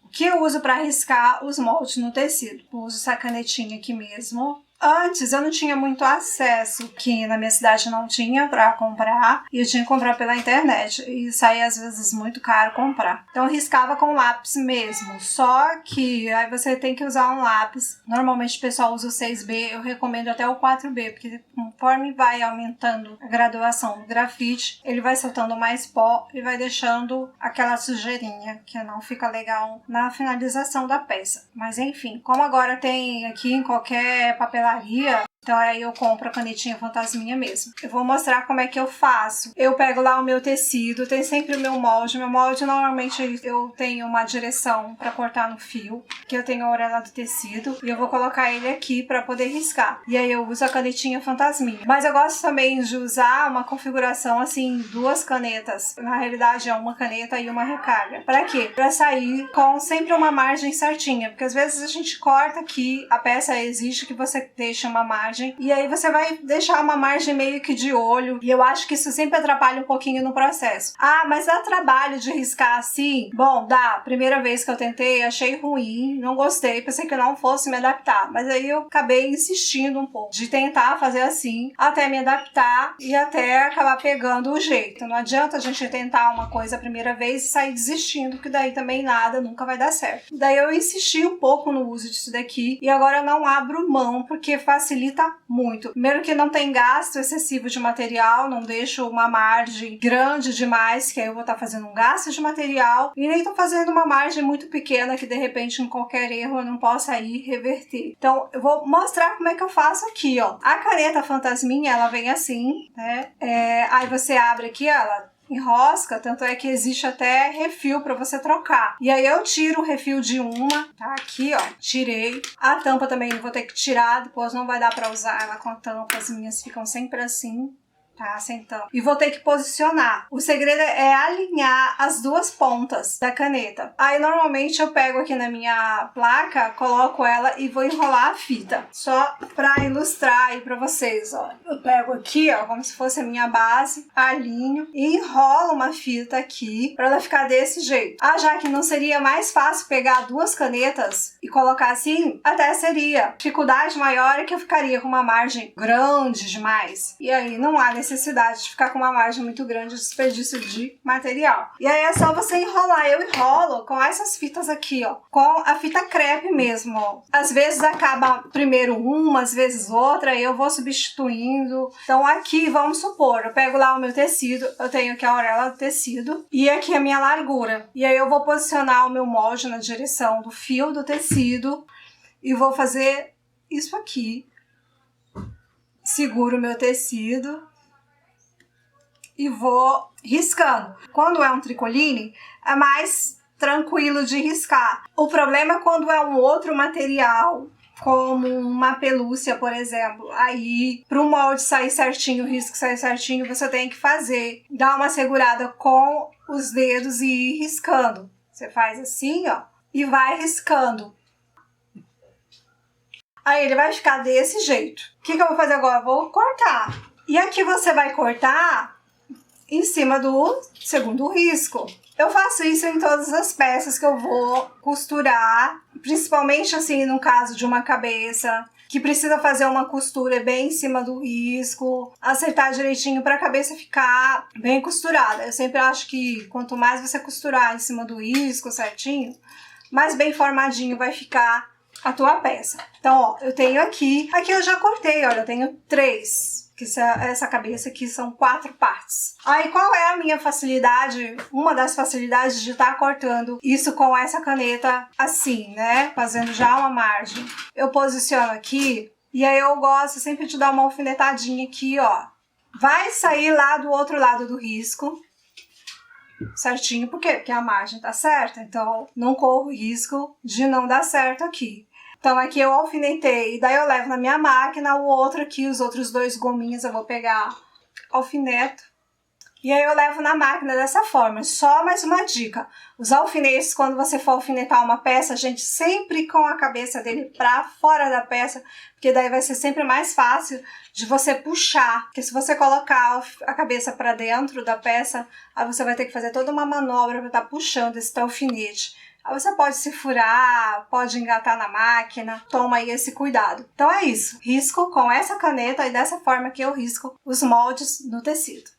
O que eu uso para riscar os moldes no tecido? Eu uso essa canetinha aqui mesmo. Antes eu não tinha muito acesso, que na minha cidade não tinha para comprar, e eu tinha que comprar pela internet, e saía às vezes muito caro comprar. Então eu riscava com lápis mesmo, só que aí você tem que usar um lápis. Normalmente o pessoal usa o 6B, eu recomendo até o 4B, porque conforme vai aumentando a graduação do grafite, ele vai soltando mais pó e vai deixando aquela sujeirinha, que não fica legal na finalização da peça. Mas enfim, como agora tem aqui em qualquer papelaria, então aí eu compro a canetinha fantasminha mesmo. Eu vou mostrar como é que eu faço. Eu pego lá o meu tecido, tem sempre o meu molde. Meu molde normalmente eu tenho uma direção para cortar no fio, que eu tenho a orelha do tecido, e eu vou colocar ele aqui para poder riscar. E aí eu uso a canetinha fantasminha. Mas eu gosto também de usar uma configuração assim, duas canetas. Na realidade é uma caneta e uma recarga. Para quê? Para sair com sempre uma margem certinha, porque às vezes a gente corta aqui, a peça exige que você deixe uma margem, e aí você vai deixar uma margem meio que de olho, e eu acho que isso sempre atrapalha um pouquinho no processo. Ah, mas dá trabalho de riscar assim? Bom, dá. Primeira vez que eu tentei, achei ruim, não gostei, pensei que eu não fosse me adaptar, mas aí eu acabei insistindo um pouco de tentar fazer assim, até me adaptar e até acabar pegando o jeito. Não adianta a gente tentar uma coisa a primeira vez e sair desistindo, que daí também nada, nunca vai dar certo. Daí eu insisti um pouco no uso disso daqui, e agora eu não abro mão, porque facilita muito. Primeiro que não tem gasto excessivo de material, não deixo uma margem grande demais, que aí eu vou estar fazendo um gasto de material, e nem tô fazendo uma margem muito pequena que de repente em qualquer erro eu não possa ir reverter. Então eu vou mostrar como é que eu faço aqui, ó. A caneta fantasminha, ela vem assim, né? Aí você abre aqui, ela enrosca, tanto é que existe até refil para você trocar. E aí eu tiro o refil de uma, tá? Aqui, ó, tirei. A tampa também vou ter que tirar, depois não vai dar para usar ela com a tampa, as minhas ficam sempre assim, tá? Sem tampa. E vou ter que posicionar. O segredo é alinhar as duas pontas da caneta. Aí normalmente eu pego aqui na minha placa, coloco ela e vou enrolar a fita. Só pra ilustrar aí pra vocês, ó. Eu pego aqui, ó, como se fosse a minha base, alinho e enrolo uma fita aqui pra ela ficar desse jeito. Ah, já que não seria mais fácil pegar duas canetas e colocar assim? Até seria. A dificuldade maior é que eu ficaria com uma margem grande demais. E aí não há necessidade de ficar com uma margem muito grande de desperdício de material. E aí é só você enrolar. Eu enrolo com essas fitas aqui, ó, com a fita crepe mesmo, ó. Às vezes acaba primeiro uma, às vezes outra, e eu vou substituindo. Então aqui, vamos supor, eu pego lá o meu tecido, eu tenho aqui a orelha do tecido e aqui a minha largura. E aí eu vou posicionar o meu molde na direção do fio do tecido e vou fazer isso aqui. Seguro o meu tecido e vou riscando. Quando é um tricoline, é mais tranquilo de riscar. O problema é quando é um outro material, como uma pelúcia, por exemplo. Aí, para o molde sair certinho, o risco sair certinho, você tem que fazer. Dar uma segurada com os dedos e ir riscando. Você faz assim, ó, e vai riscando. Aí ele vai ficar desse jeito. O que eu vou fazer agora? Vou cortar. E aqui você vai cortar em cima do segundo risco. Eu faço isso em todas as peças que eu vou costurar, principalmente assim no caso de uma cabeça, que precisa fazer uma costura bem em cima do risco, acertar direitinho para a cabeça ficar bem costurada. Eu sempre acho que quanto mais você costurar em cima do risco certinho, mais bem formadinho vai ficar a tua peça. Então, ó, eu tenho aqui eu já cortei, olha, eu tenho 3. Que essa cabeça aqui são 4 partes. Aí qual é a minha facilidade? Uma das facilidades de estar cortando isso com essa caneta assim, né? Fazendo já uma margem. Eu posiciono aqui e aí eu gosto sempre de dar uma alfinetadinha aqui, ó. Vai sair lá do outro lado do risco. Certinho, por quê? Porque a margem tá certa, então não corro risco de não dar certo aqui. Então aqui eu alfinetei, daí eu levo na minha máquina, o outro aqui, os outros 2 gominhos eu vou pegar, alfineto, e aí eu levo na máquina dessa forma. Só mais uma dica, os alfinetes, quando você for alfinetar uma peça, gente, sempre com a cabeça dele pra fora da peça, porque daí vai ser sempre mais fácil de você puxar, porque se você colocar a cabeça pra dentro da peça, aí você vai ter que fazer toda uma manobra pra estar puxando esse alfinete. Aí você pode se furar, pode engatar na máquina, toma aí esse cuidado. Então é isso, risco com essa caneta e dessa forma que eu risco os moldes no tecido.